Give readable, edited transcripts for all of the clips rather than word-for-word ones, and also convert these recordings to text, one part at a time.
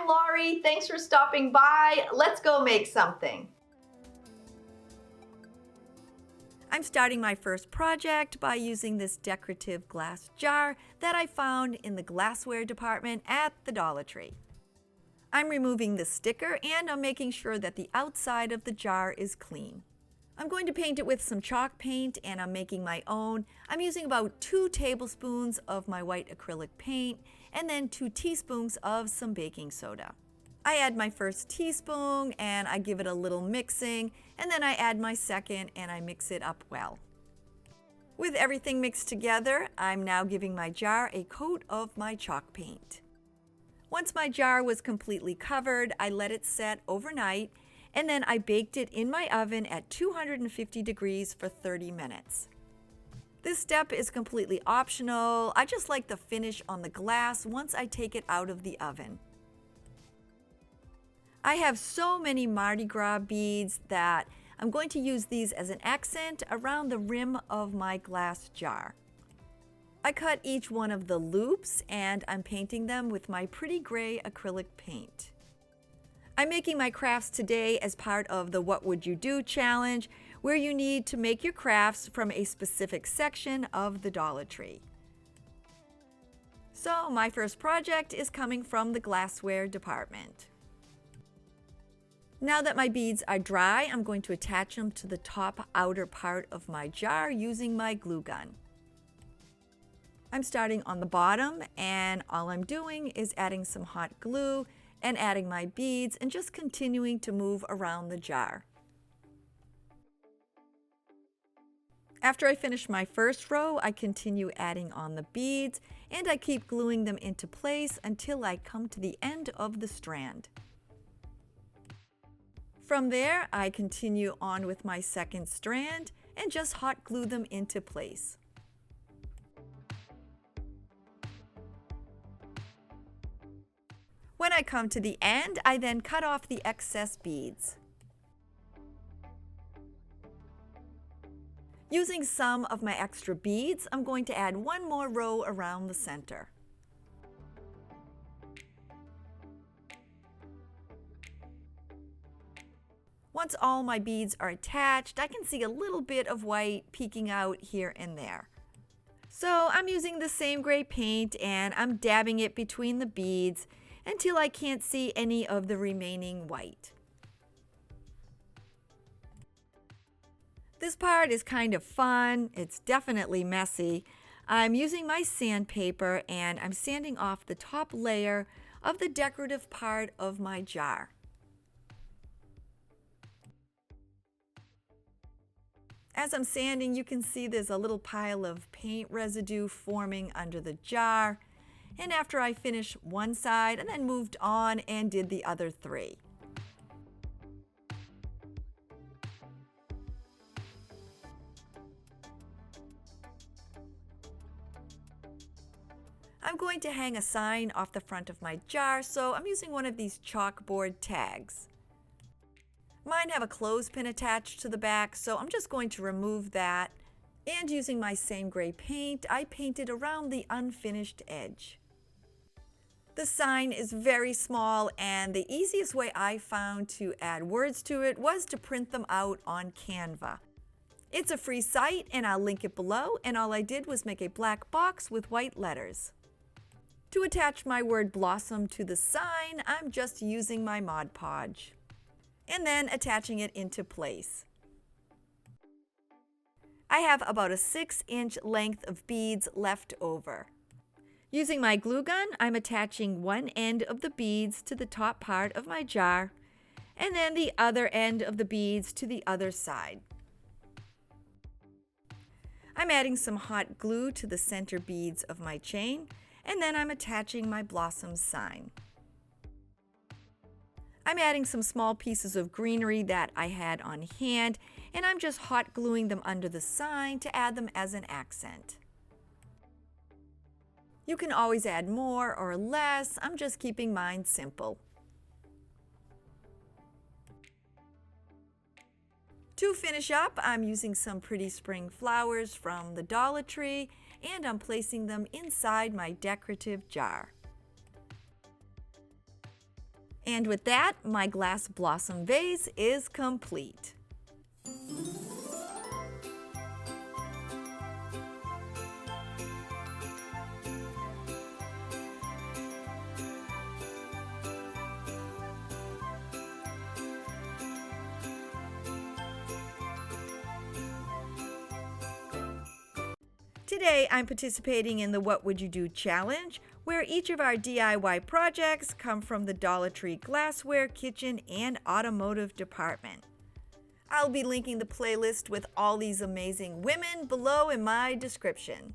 I'm Laurie. Thanks for stopping by. Let's go make something. I'm starting my first project by using this decorative glass jar that I found in the glassware department at the Dollar Tree. I'm removing the sticker and I'm making sure that the outside of the jar is clean. I'm going to paint it with some chalk paint and I'm making my own. I'm using about 2 tablespoons of my white acrylic paint and then 2 teaspoons of some baking soda. I add my first teaspoon and I give it a little mixing, and then I add my second and I mix it up well. With everything mixed together, I'm now giving my jar a coat of my chalk paint. Once my jar was completely covered, I let it set overnight and then I baked it in my oven at 250 degrees for 30 minutes. This step is completely optional. I just like the finish on the glass once I take it out of the oven. I have so many Mardi Gras beads that I'm going to use these as an accent around the rim of my glass jar. I cut each one of the loops and I'm painting them with my pretty gray acrylic paint. I'm making my crafts today as part of the What Would You Do challenge, where you need to make your crafts from a specific section of the Dollar Tree. So my first project is coming from the glassware department. Now that my beads are dry, I'm going to attach them to the top outer part of my jar using my glue gun. I'm starting on the bottom and all I'm doing is adding some hot glue and adding my beads and just continuing to move around the jar. After I finish my first row, I continue adding on the beads and I keep gluing them into place until I come to the end of the strand. From there, I continue on with my second strand and just hot glue them into place. When I come to the end, I then cut off the excess beads. Using some of my extra beads, I'm going to add one more row around the center. Once all my beads are attached, I can see a little bit of white peeking out here and there. So I'm using the same gray paint and I'm dabbing it between the beads until I can't see any of the remaining white. This part is kind of fun. It's definitely messy. I'm using my sandpaper and I'm sanding off the top layer of the decorative part of my jar. As I'm sanding, you can see there's a little pile of paint residue forming under the jar. And after I finished one side, and then moved on and did the other 3. I'm going to hang a sign off the front of my jar, so I'm using one of these chalkboard tags. Mine have a clothespin attached to the back, so I'm just going to remove that. And using my same gray paint, I painted around the unfinished edge. The sign is very small, and the easiest way I found to add words to it was to print them out on Canva. It's a free site, and I'll link it below, and all I did was make a black box with white letters. To attach my word blossom to the sign, I'm just using my Mod Podge and then attaching it into place. I have about a 6-inch length of beads left over. Using my glue gun, I'm attaching one end of the beads to the top part of my jar and then the other end of the beads to the other side. I'm adding some hot glue to the center beads of my chain, and then I'm attaching my blossom sign. I'm adding some small pieces of greenery that I had on hand, and I'm just hot gluing them under the sign to add them as an accent. You can always add more or less. I'm just keeping mine simple. To finish up, I'm using some pretty spring flowers from the Dollar Tree, and I'm placing them inside my decorative jar. And with that, my glass blossom vase is complete. Today, I'm participating in the What Would You Do challenge, where each of our DIY projects come from the Dollar Tree Glassware, Kitchen, and Automotive department. I'll be linking the playlist with all these amazing women below in my description.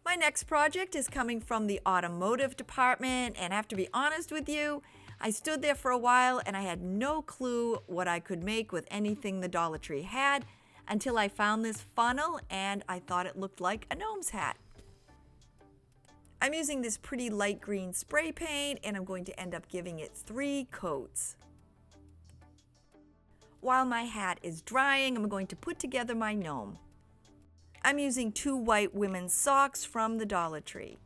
My next project is coming from the Automotive department, and I have to be honest with you, I stood there for a while and I had no clue what I could make with anything the Dollar Tree had until I found this funnel and I thought it looked like a gnome's hat. I'm using this pretty light green spray paint and I'm going to end up giving it 3 coats. While my hat is drying, I'm going to put together my gnome. I'm using 2 white women's socks from the Dollar Tree.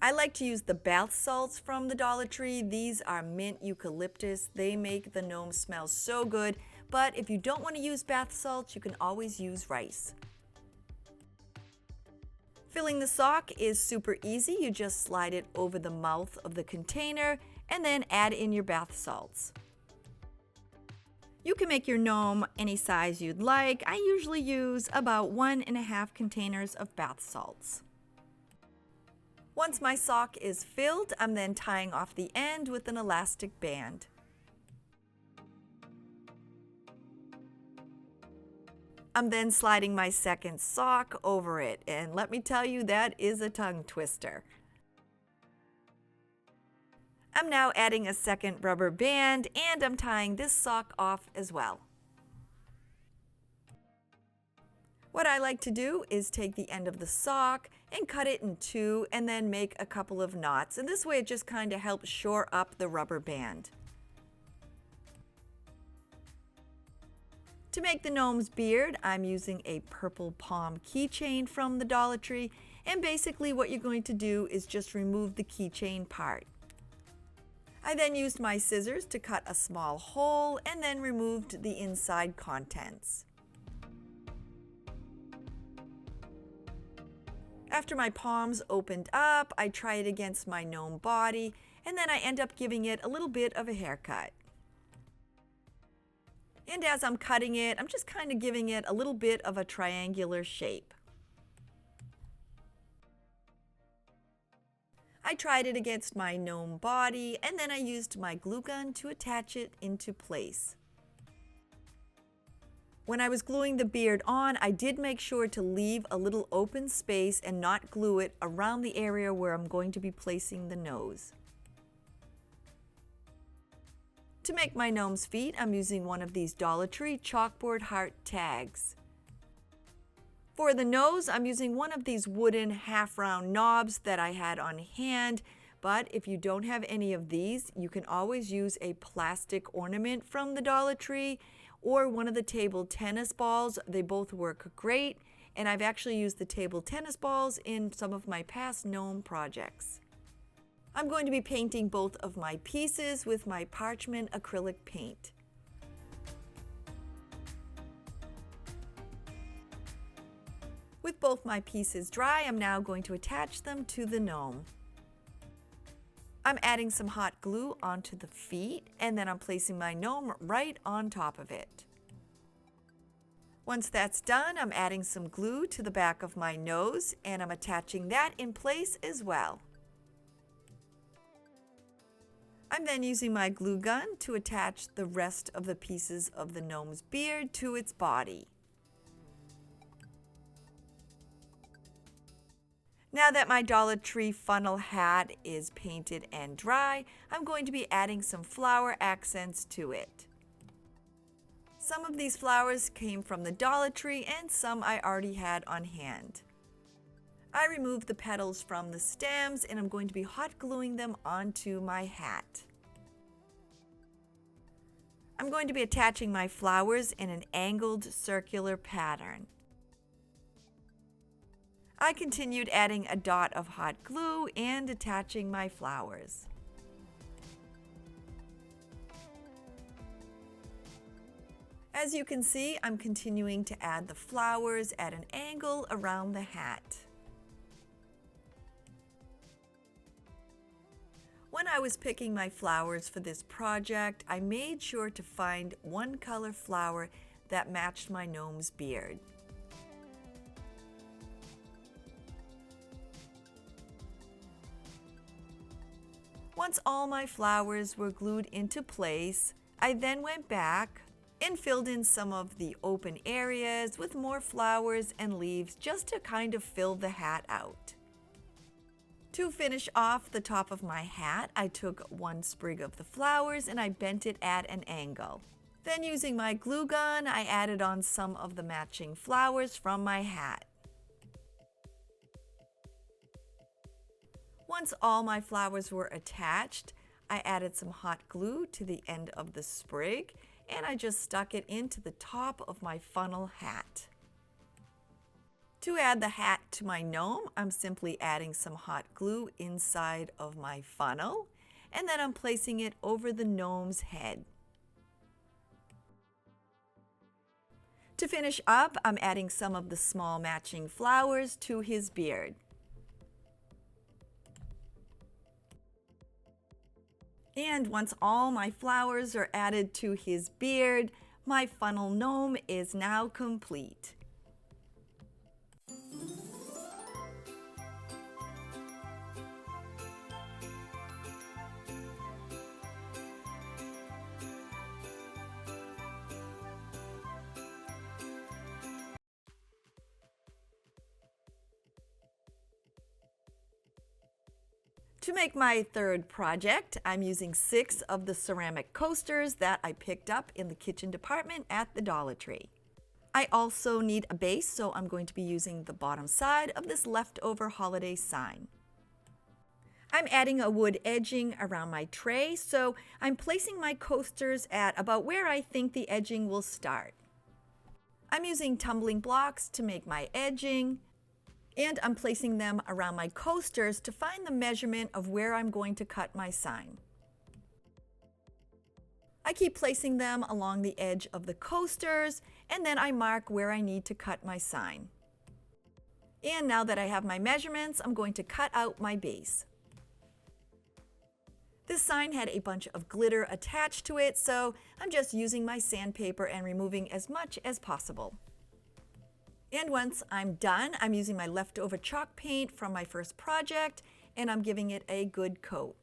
I like to use the bath salts from the Dollar Tree. These are mint eucalyptus. They make the gnome smell so good, but if you don't want to use bath salts, you can always use rice. Filling the sock is super easy. You just slide it over the mouth of the container and then add in your bath salts. You can make your gnome any size you'd like. I usually use about 1.5 containers of bath salts. Once my sock is filled, I'm then tying off the end with an elastic band. I'm then sliding my second sock over it, and let me tell you, that is a tongue twister. I'm now adding a second rubber band, and I'm tying this sock off as well. What I like to do is take the end of the sock and cut it in 2 and then make a couple of knots. And this way it just kind of helps shore up the rubber band. To make the gnome's beard, I'm using a purple palm keychain from the Dollar Tree. And basically what you're going to do is just remove the keychain part. I then used my scissors to cut a small hole and then removed the inside contents. After my palms opened up, I try it against my gnome body, and then I end up giving it a little bit of a haircut. And as I'm cutting it, I'm just kind of giving it a little bit of a triangular shape. I tried it against my gnome body, and then I used my glue gun to attach it into place. When I was gluing the beard on, I did make sure to leave a little open space and not glue it around the area where I'm going to be placing the nose. To make my gnome's feet, I'm using one of these Dollar Tree chalkboard heart tags. For the nose, I'm using one of these wooden half-round knobs that I had on hand, but if you don't have any of these, you can always use a plastic ornament from the Dollar Tree or one of the table tennis balls. They both work great, and I've actually used the table tennis balls in some of my past gnome projects. I'm going to be painting both of my pieces with my parchment acrylic paint. With both my pieces dry, I'm now going to attach them to the gnome. I'm adding some hot glue onto the feet, and then I'm placing my gnome right on top of it. Once that's done, I'm adding some glue to the back of my nose, and I'm attaching that in place as well. I'm then using my glue gun to attach the rest of the pieces of the gnome's beard to its body. Now that my Dollar Tree funnel hat is painted and dry, I'm going to be adding some flower accents to it. Some of these flowers came from the Dollar Tree and some I already had on hand. I removed the petals from the stems and I'm going to be hot gluing them onto my hat. I'm going to be attaching my flowers in an angled circular pattern. I continued adding a dot of hot glue and attaching my flowers. As you can see, I'm continuing to add the flowers at an angle around the hat. When I was picking my flowers for this project, I made sure to find one color flower that matched my gnome's beard. Once all my flowers were glued into place, I then went back and filled in some of the open areas with more flowers and leaves just to kind of fill the hat out. To finish off the top of my hat, I took one sprig of the flowers and I bent it at an angle. Then using my glue gun, I added on some of the matching flowers from my hat. Once all my flowers were attached, I added some hot glue to the end of the sprig and I just stuck it into the top of my funnel hat. To add the hat to my gnome, I'm simply adding some hot glue inside of my funnel, and then I'm placing it over the gnome's head. To finish up, I'm adding some of the small matching flowers to his beard. And once all my flowers are added to his beard, my funnel gnome is now complete. To make my third project, I'm using 6 of the ceramic coasters that I picked up in the kitchen department at the Dollar Tree. I also need a base, so I'm going to be using the bottom side of this leftover holiday sign. I'm adding a wood edging around my tray, so I'm placing my coasters at about where I think the edging will start. I'm using tumbling blocks to make my edging, and I'm placing them around my coasters to find the measurement of where I'm going to cut my sign. I keep placing them along the edge of the coasters, and then I mark where I need to cut my sign. And now that I have my measurements, I'm going to cut out my base. This sign had a bunch of glitter attached to it, so I'm just using my sandpaper and removing as much as possible. And once I'm done, I'm using my leftover chalk paint from my first project, and I'm giving it a good coat.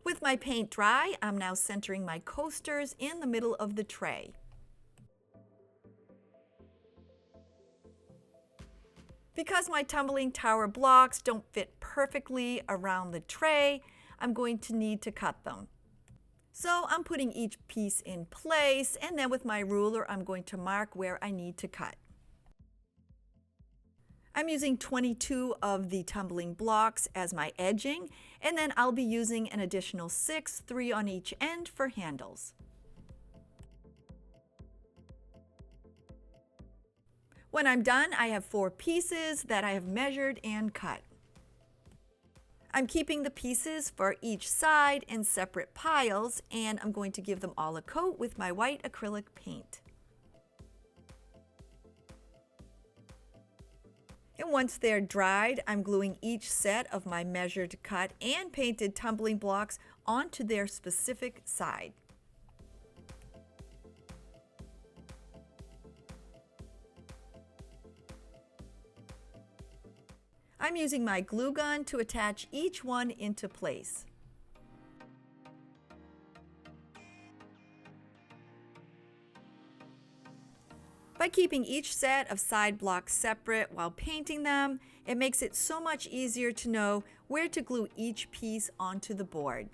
With my paint dry, I'm now centering my coasters in the middle of the tray. Because my tumbling tower blocks don't fit perfectly around the tray, I'm going to need to cut them. So I'm putting each piece in place, and then with my ruler, I'm going to mark where I need to cut. I'm using 22 of the tumbling blocks as my edging, and then I'll be using an additional 6, 3 on each end for handles. When I'm done, I have 4 pieces that I have measured and cut. I'm keeping the pieces for each side in separate piles, and I'm going to give them all a coat with my white acrylic paint. And once they're dried, I'm gluing each set of my measured, cut, and painted tumbling blocks onto their specific side. I'm using my glue gun to attach each one into place. By keeping each set of side blocks separate while painting them, it makes it so much easier to know where to glue each piece onto the board.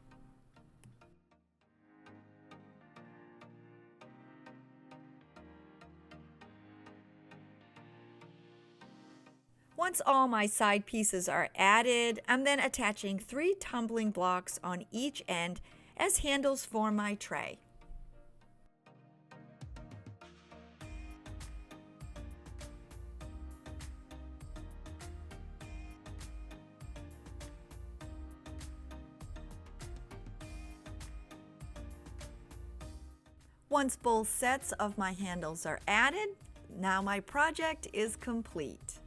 Once all my side pieces are added, I'm then attaching 3 tumbling blocks on each end as handles for my tray. Once both sets of my handles are added, now my project is complete.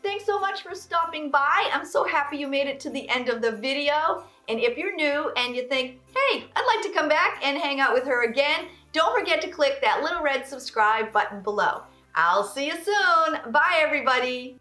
Thanks so much for stopping by. I'm so happy you made it to the end of the video. And if you're new and you think, hey, I'd like to come back and hang out with her again, don't forget to click that little red subscribe button below. I'll see you soon. Bye, everybody.